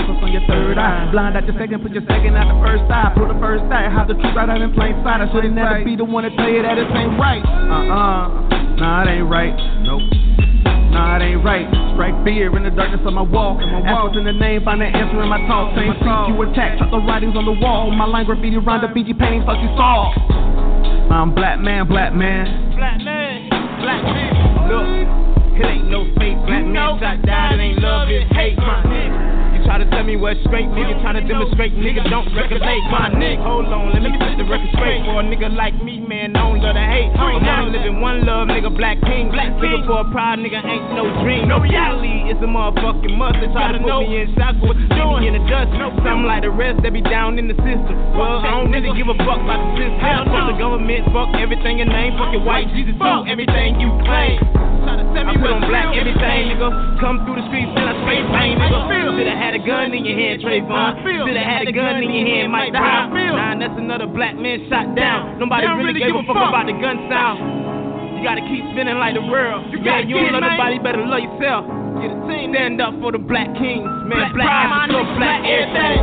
focus on your third eye. Blind out your second, put your second out the first eye. Pull the first eye, hide the truth right out in plain sight. I should've never be the one to tell you that it ain't right. Nah, it ain't right. Nope. Nah, it ain't right. Strike fear in the darkness of my walk. Ask what's in the name, find the answer in my talk. Same street you attack, chop the writings on the wall. My line graffiti around the BG paintings thought you saw. I'm black man. Black man. Look, it ain't no fake. Black man shot down, it ain't love, it's hate, my nigga. Try to tell me what's straight, nigga. Trying to demonstrate, nigga, don't regulate, my nigga. Hold on, let me set the record straight. For a nigga like me, man, I don't love to hate. I'm only living one love, nigga, black king. Looking for a pride, nigga, ain't no dream. No reality, it's a motherfucking must. They try to put me in shock, what you doing in the dust. Something like the rest, they be down in the system. Well, I don't really give a fuck about the system. Fuck the government, fuck everything in name. Fuck your white Jesus, fuck everything you claim. I put on black everything, nigga. Come through the streets and I straight bang, nigga. Shoulda had a gun in your hand, Trayvon. Shoulda had a gun in your hand, Mike Brown. Nah, that's another black man shot down. Nobody really gave a fuck about the gun sound. You gotta keep spinning like the world. Man, you don't love nobody, better love yourself. Get a team, stand up for the black kings. Man, black Africa, black everything.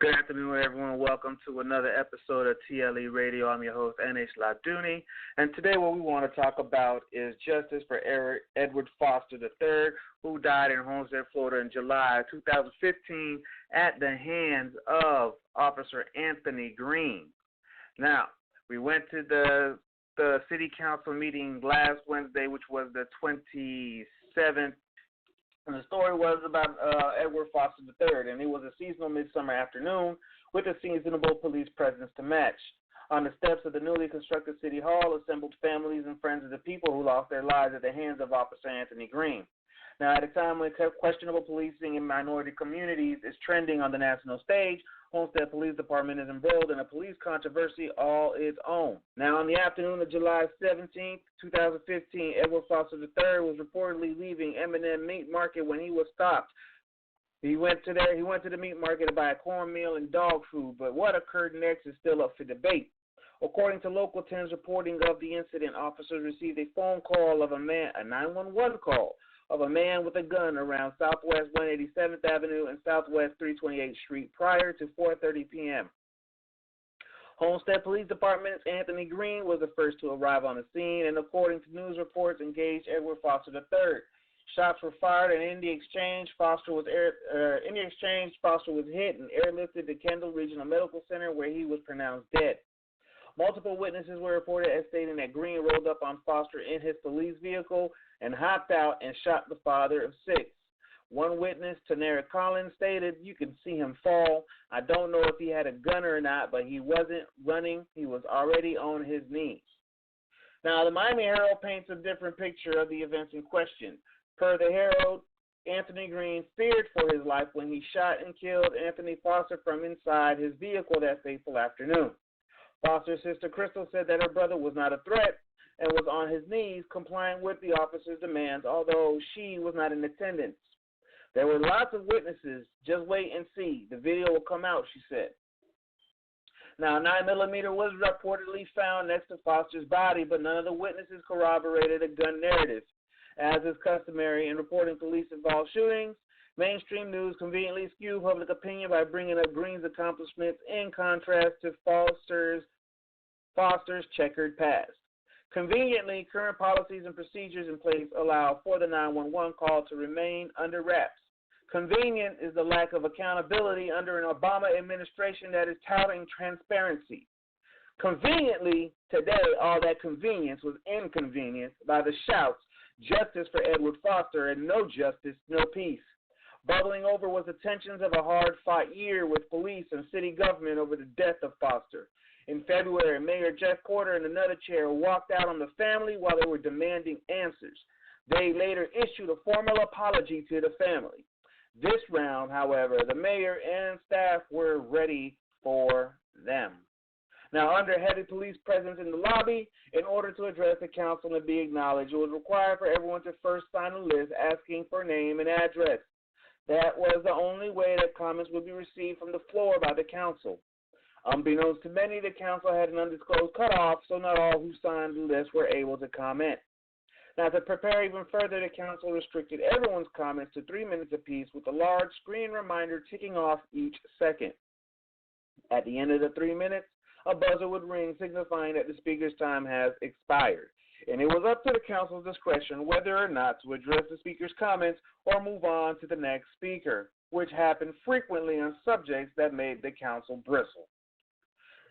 Good afternoon, everyone. Welcome to another episode of TLE Radio. I'm your host, N.H. Labduni, and today what we want to talk about is justice for Edward Foster III, who died in Homestead, Florida in July 2015 at the hands of Officer Anthony Green. Now, we went to the city council meeting last Wednesday, which was the 27th. And the story was about Edward Foster III, and it was a seasonal midsummer afternoon with a seasonable police presence to match. On the steps of the newly constructed City Hall assembled families and friends of the people who lost their lives at the hands of Officer Anthony Green. Now, at a time when questionable policing in minority communities is trending on the national stage, Homestead Police Department is embroiled in a police controversy all its own. Now, on the afternoon of July 17, 2015, Edward Foster III was reportedly leaving M&M Meat Market when he was stopped. He went to the meat market to buy cornmeal and dog food, but what occurred next is still up for debate. According to Local 10's reporting of the incident, officers received a phone call of a 911 call of a man with a gun around Southwest 187th Avenue and Southwest 328th Street prior to 4:30 p.m. Homestead Police Department's Anthony Green was the first to arrive on the scene, and according to news reports, engaged Edward Foster III. Shots were fired, and in the exchange, Foster was hit and airlifted to Kendall Regional Medical Center, where he was pronounced dead. Multiple witnesses were reported as stating that Green rolled up on Foster in his police vehicle and hopped out and shot the father of six. One witness, Tanera Collins, stated, "You can see him fall. I don't know if he had a gun or not, but he wasn't running. He was already on his knees." Now, the Miami Herald paints a different picture of the events in question. Per the Herald, Anthony Green feared for his life when he shot and killed Anthony Foster from inside his vehicle that fateful afternoon. Foster's sister Crystal said that her brother was not a threat and was on his knees complying with the officer's demands, although she was not in attendance. There were lots of witnesses. Just wait and see. The video will come out, she said. Now, 9mm was reportedly found next to Foster's body, but none of the witnesses corroborated a gun narrative. As is customary in reporting police-involved shootings, mainstream news conveniently skew public opinion by bringing up Green's accomplishments in contrast to Foster's checkered past. Conveniently, current policies and procedures in place allow for the 911 call to remain under wraps. Convenient is the lack of accountability under an Obama administration that is touting transparency. Conveniently, today, all that convenience was inconvenienced by the shouts, "Justice for Edward Foster," and "No justice, no peace." Bubbling over was the tensions of a hard-fought year with police and city government over the death of Foster. In February, Mayor Jeff Porter and another chair walked out on the family while they were demanding answers. They later issued a formal apology to the family. This round, however, the mayor and staff were ready for them. Now, under heavy police presence in the lobby, in order to address the council and be acknowledged, it was required for everyone to first sign a list asking for name and address. That was the only way that comments would be received from the floor by the council. Unbeknownst to many, the council had an undisclosed cutoff, so not all who signed the list were able to comment. Now, to prepare even further, the council restricted everyone's comments to 3 minutes apiece with a large screen reminder ticking off each second. At the end of the 3 minutes, a buzzer would ring signifying that the speaker's time has expired, and it was up to the council's discretion whether or not to address the speaker's comments or move on to the next speaker, which happened frequently on subjects that made the council bristle.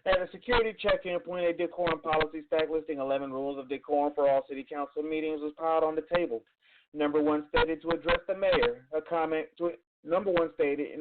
At a security check-in point, a decorum policy stack listing 11 rules of decorum for all city council meetings was piled on the table. Number 1 stated to address the mayor, in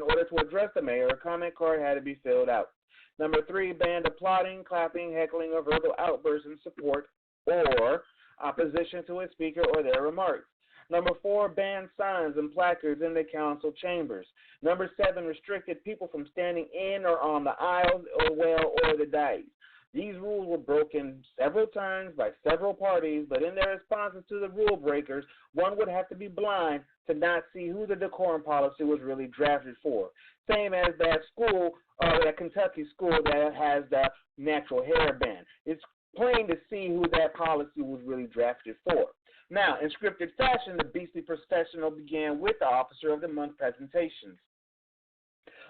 order to address the mayor, a comment card had to be filled out. Number 3 banned applauding, clapping, heckling, or verbal outbursts in support or opposition to a speaker or their remarks. Number 4 banned signs and placards in the council chambers. Number 7 restricted people from standing in or on the aisles or the dais. These rules were broken several times by several parties, but in their responses to the rule breakers, one would have to be blind to not see who the decorum policy was really drafted for. Same as that school, that Kentucky school that has the natural hair ban. It's plain to see who that policy was really drafted for. Now, in scripted fashion, the Beastly Processional began with the Officer of the Month presentations.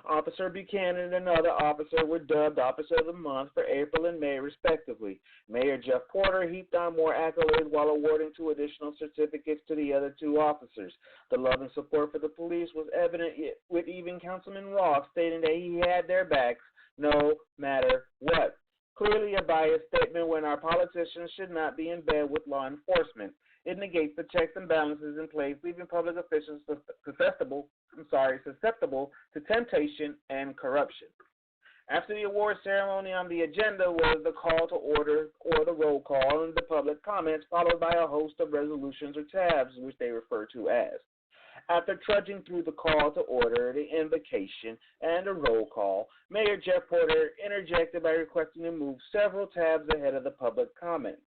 Officer Buchanan and another officer were dubbed Officer of the Month for April and May, respectively. Mayor Jeff Porter heaped on more accolades while awarding 2 additional certificates to the other 2 officers. The love and support for the police was evident, with even Councilman Ross stating that he had their backs no matter what. Clearly a biased statement when our politicians should not be in bed with law enforcement. It negates the checks and balances in place, leaving public officials susceptible to temptation and corruption. After the award ceremony, on the agenda was the call to order or the roll call and the public comments, followed by a host of resolutions or tabs, which they refer to as. After trudging through the call to order, the invocation, and the roll call, Mayor Jeff Porter interjected by requesting to move several tabs ahead of the public comments.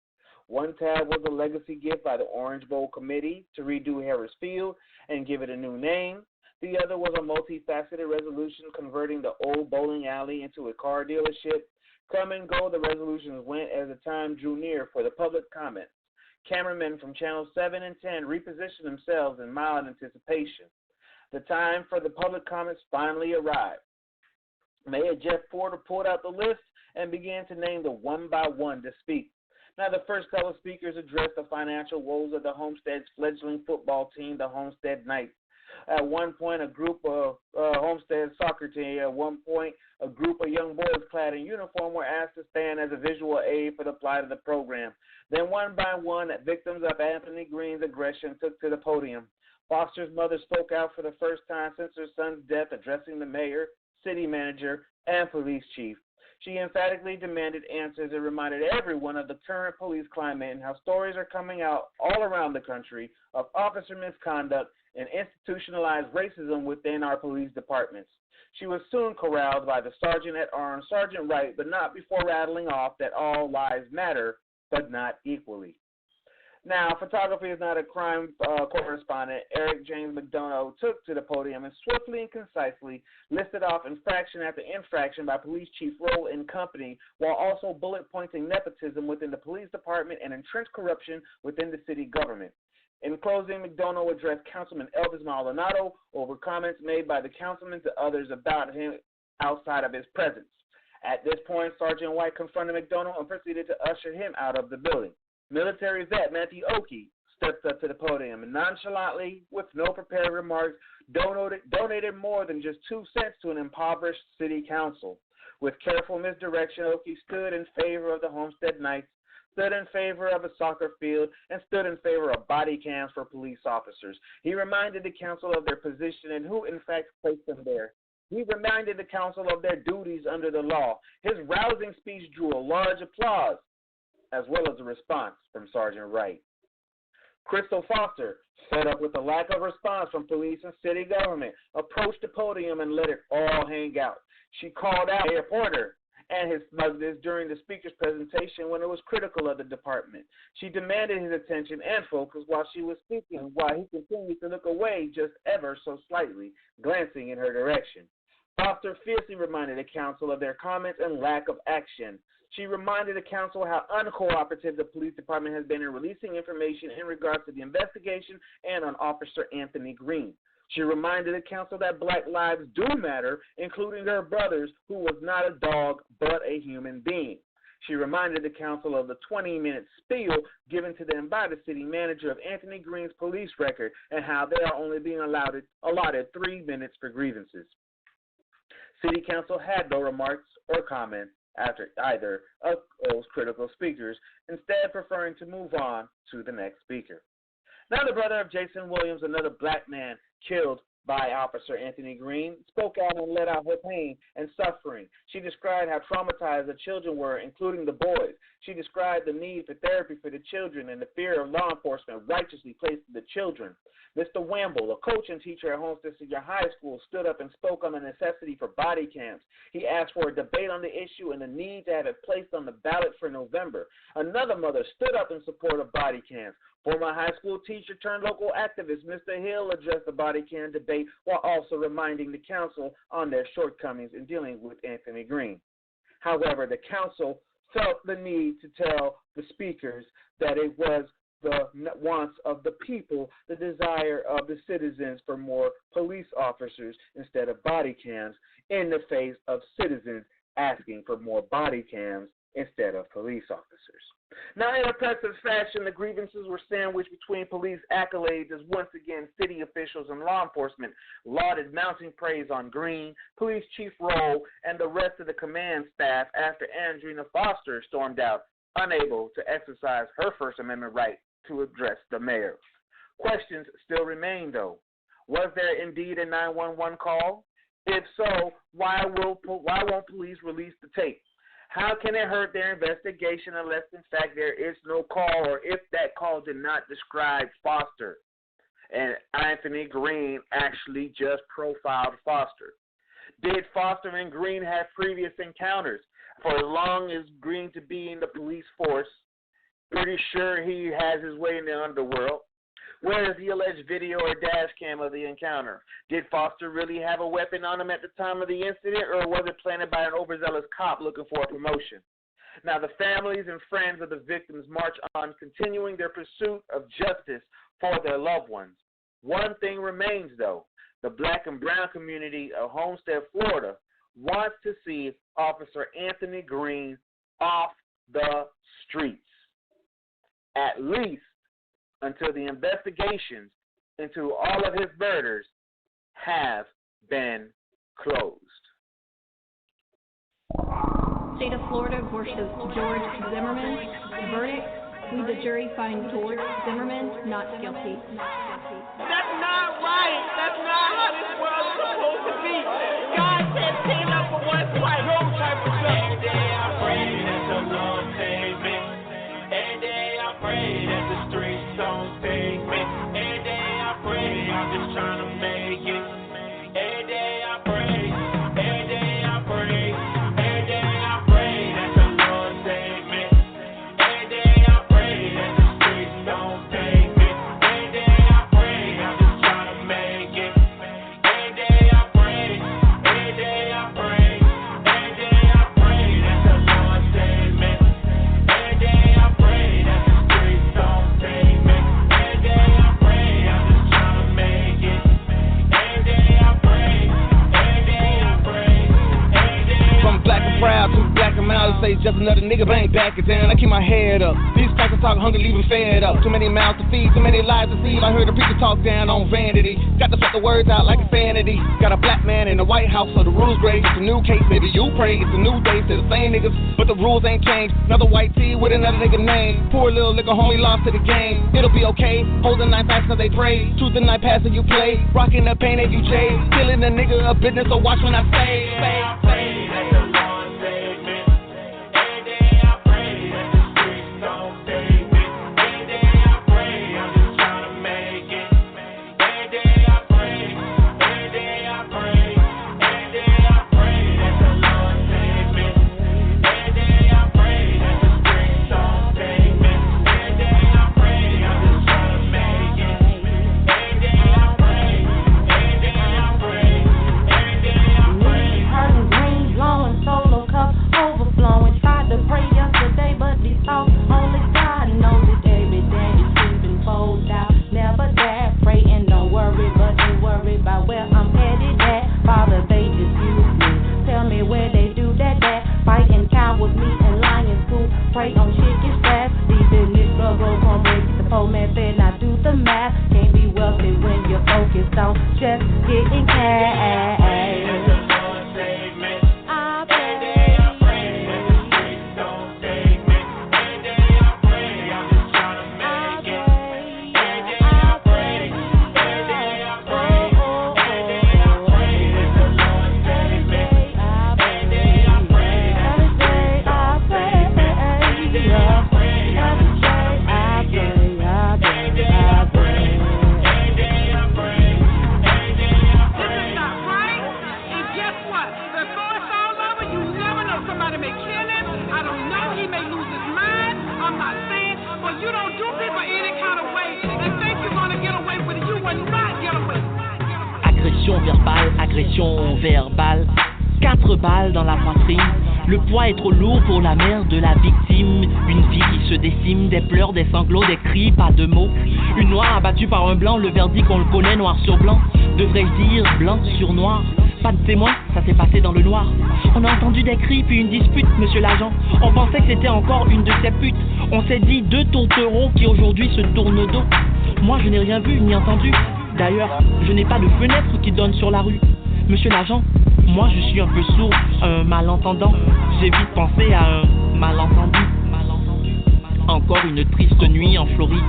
One tab was a legacy gift by the Orange Bowl Committee to redo Harris Field and give it a new name. The other was a multifaceted resolution converting the old bowling alley into a car dealership. Come and go, the resolutions went as the time drew near for the public comments. Cameramen from Channel 7 and 10 repositioned themselves in mild anticipation. The time for the public comments finally arrived. Mayor Jeff Porter pulled out the list and began to name them one by one to speak. Now, the first fellow speakers addressed the financial woes of the Homestead's fledgling football team, the Homestead Knights. At one point, a group of Homestead soccer team, a group of young boys clad in uniform were asked to stand as a visual aid for the plight of the program. Then, one by one, victims of Anthony Green's aggression took to the podium. Foster's mother spoke out for the first time since her son's death, addressing the mayor, city manager, and police chief. She emphatically demanded answers and reminded everyone of the current police climate and how stories are coming out all around the country of officer misconduct and institutionalized racism within our police departments. She was soon corralled by the sergeant at arms, Sergeant Wright, but not before rattling off that all lives matter, but not equally. Now, photography is not a crime correspondent. Eric James McDonough took to the podium and swiftly and concisely listed off infraction after infraction by Police Chief Roll and company, while also bullet pointing nepotism within the police department and entrenched corruption within the city government. In closing, McDonough addressed Councilman Elvis Maldonado over comments made by the councilman to others about him outside of his presence. At this point, Sergeant White confronted McDonough and proceeded to usher him out of the building. Military vet Matthew Oakey stepped up to the podium and nonchalantly, with no prepared remarks, donated more than just 2 cents to an impoverished city council. With careful misdirection, Oakey stood in favor of the Homestead Knights, stood in favor of a soccer field, and stood in favor of body cams for police officers. He reminded the council of their position and who, in fact, placed them there. He reminded the council of their duties under the law. His rousing speech drew a large applause, as well as a response from Sergeant Wright. Crystal Foster, fed up with the lack of response from police and city government, approached the podium and let it all hang out. She called out Mayor Porter and his smugness during the speaker's presentation when it was critical of the department. She demanded his attention and focus while she was speaking, while he continued to look away just ever so slightly, glancing in her direction. Foster fiercely reminded the council of their comments and lack of action. She reminded the council how uncooperative the police department has been in releasing information in regards to the investigation and on Officer Anthony Green. She reminded the council that black lives do matter, including her brother's, who was not a dog but a human being. She reminded the council of the 20-minute spiel given to them by the city manager of Anthony Green's police record and how they are only being allotted 3 minutes for grievances. City council had no remarks or comments after either of those critical speakers, instead preferring to move on to the next speaker. Now the brother of Jason Williams, another black man killed by Officer Anthony Green, spoke out and let out her pain and suffering. She described how traumatized the children were, including the boys. She described the need for therapy for the children and the fear of law enforcement righteously placed on the children. Mr. Wamble, a coach and teacher at Homestead Senior High School, stood up and spoke on the necessity for body cams. He asked for a debate on the issue and the need to have it placed on the ballot for November. Another mother stood up in support of body cams. Former high school teacher turned local activist Mr. Hill addressed the body cam debate while also reminding the council on their shortcomings in dealing with Anthony Green. However, the council felt the need to tell the speakers that it was the wants of the people, the desire of the citizens for more police officers instead of body cams in the face of citizens asking for more body cams instead of police officers. Now, in oppressive fashion, the grievances were sandwiched between police accolades as once again city officials and law enforcement lauded mounting praise on Green, Police Chief Roll, and the rest of the command staff after Andrina Foster stormed out, unable to exercise her First Amendment right to address the mayor. Questions still remain, though. Was there indeed a 911 call? If so, why won't police release the tape? How can it hurt their investigation unless, in fact, there is no call, or if that call did not describe Foster and Anthony Green actually just profiled Foster? Did Foster and Green have previous encounters? For as long as Green to be in the police force, pretty sure he has his way in the underworld. Where is the alleged video or dash cam of the encounter? Did Foster really have a weapon on him at the time of the incident, or was it planted by an overzealous cop looking for a promotion? Now, the families and friends of the victims march on, continuing their pursuit of justice for their loved ones. One thing remains, though. The black and brown community of Homestead, Florida, wants to see Officer Anthony Green off the streets, at least until the investigations into all of his murders have been closed. State of Florida versus George Zimmerman. Verdict: we, the jury, find George Zimmerman not guilty. That's not right. That's not how this world is supposed to be. God said stand up for what's right. No type of stuff. Every day I pray that the Lord save me. Every day I pray that the streets don't take me. Every day I pray, I'm just trying to make it. Every day I pray, every day I pray, every day I pray that the Lord save me. Every day I pray that the streets don't take me. Every day I pray, I'm just trying to make it. Every day I pray, every day I pray, every day I pray that the Lord save me. Every day I pray that the streets don't take me. Every day I pray, I'm just trying to make it. Every day I pray, every day I pray, every day I From black and proud to black and mild, say just another nigga, but I ain't backing down. I keep my head up. These type of talk hungry, leave them fed up. Too many mouths to feed, too many lives to deceive. I heard the preacher talk down on vanity. Got to sweat the words out like insanity. Got a black man in the White House, so the rules great. It's a new case, maybe you pray. It's a new day, still the same niggas, but the rules ain't changed. Another white tee with another nigga name. Poor little nigga homie lost to the game. It'll be okay, hold the knife fast cause they pray. Choose the knife pass and you play. Rocking the pain and you chase. Killing a nigga a business, so watch when I say. Agression verbale, 4 balles dans la poitrine. Le poids est trop lourd pour la mère de la victime. Une vie qui se décime, des pleurs, des sanglots, des cris, pas de mots. Une noire abattue par un blanc, le verdict on le connaît noir sur blanc. Devrais-je dire blanc sur noir? Pas de témoin, ça s'est passé dans le noir. On a entendu des cris puis une dispute, monsieur l'agent. On pensait que c'était encore une de ces putes. On s'est dit 2 tourtereaux qui aujourd'hui se tournent dos. Moi je n'ai rien vu ni entendu. D'ailleurs, je n'ai pas de fenêtre qui donne sur la rue. Monsieur l'agent, moi je suis un peu sourd, un malentendant. J'ai vite pensé à un malentendu. Encore une triste nuit en Floride.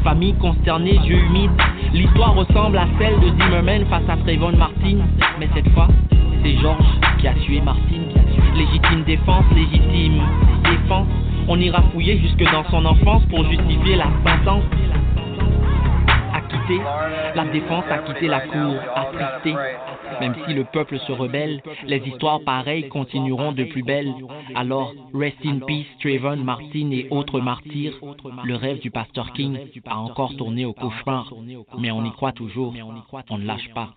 Famille consternée, yeux humides. L'histoire ressemble à celle de Zimmerman face à Trayvon Martin. Mais cette fois, c'est Georges qui a tué Martin. Légitime défense, légitime défense. On ira fouiller jusque dans son enfance pour justifier la sentence. La défense a quitté la cour, attristé. Même si le peuple se rebelle, les histoires pareilles continueront de plus belle. Alors, rest in peace, Trayvon Martin et autres martyrs. Le rêve du pasteur King a encore tourné au cauchemar. Mais on y croit toujours, on ne lâche pas.